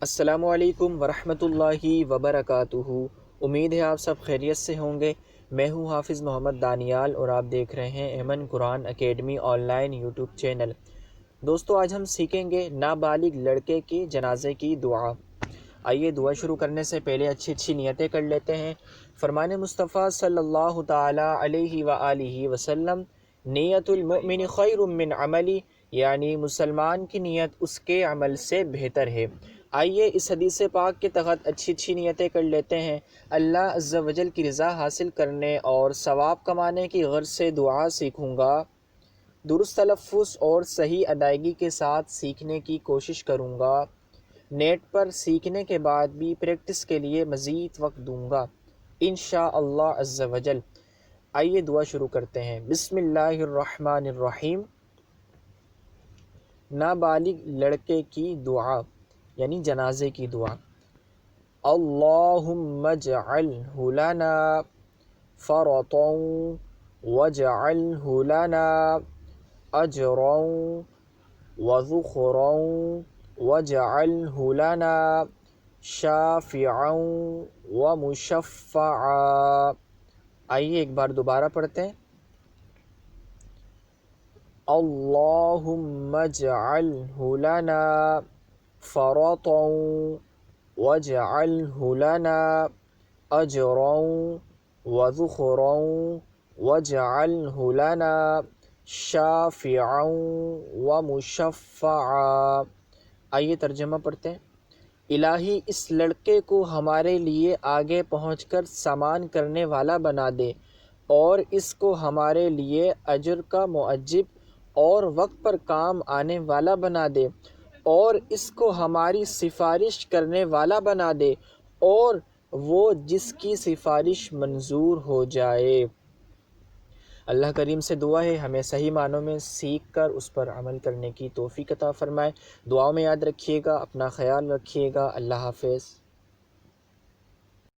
السلام علیکم ورحمۃ اللہ وبرکاتہ۔ امید ہے آپ سب خیریت سے ہوں گے۔ میں ہوں حافظ محمد دانیال اور آپ دیکھ رہے ہیں Aiman Quran academy online YouTube channel. دوستو آج ہم سیکھیں گے نابالغ لڑکے کے جنازے کی دعا۔ آئیے دعا شروع کرنے سے پہلے اچھی نیتیں کر لیتے ہیں۔ فرمان مصطفیٰ صلی اللہ تعالی علیہ وآلہ وسلم، نیت المؤمن خیر من عملی، یعنی مسلمان کی نیت اس کے عمل سے بہتر ہے۔ آئیے اس حدیث پاک کے تحت اچھی نیتیں کر لیتے ہیں۔ اللہ عز و جل کی رضا حاصل کرنے اور ثواب کمانے کی غرض سے دعا سیکھوں گا۔ درست تلفظ اور صحیح ادائیگی کے ساتھ سیکھنے کی کوشش کروں گا۔ نیٹ پر سیکھنے کے بعد بھی پریکٹس کے لیے مزید وقت دوں گا انشاءاللہ عز و جل۔ آئیے دعا شروع کرتے ہیں۔ بسم اللہ الرحمن الرحیم۔ نابالغ لڑکے کی دعا یعنی جنازے کی دعا۔ اللہم اجعلہ لنا فرطا واجعلہ لنا اجرا وذخرا واجعلہ لنا شافعا ومشفعا۔ آئیے ایک بار دوبارہ پڑھتے ہیں۔ اللہم اجعلہ لنا فرطا واجعلہ لنا اجرا وذخرا واجعلہ لنا شافعا ومشفعا۔ آئیے ترجمہ پڑھتے ہیں۔ الہی اس لڑکے کو ہمارے لیے آگے پہنچ کر سامان کرنے والا بنا دے اور اس کو ہمارے لیے اجر کا معجب اور وقت پر کام آنے والا بنا دے اور اس کو ہماری سفارش کرنے والا بنا دے اور وہ جس کی سفارش منظور ہو جائے۔ اللہ کریم سے دعا ہے ہمیں صحیح معنوں میں سیکھ کر اس پر عمل کرنے کی توفیق عطا فرمائے۔ دعاؤں میں یاد رکھیے گا، اپنا خیال رکھیے گا۔ اللہ حافظ۔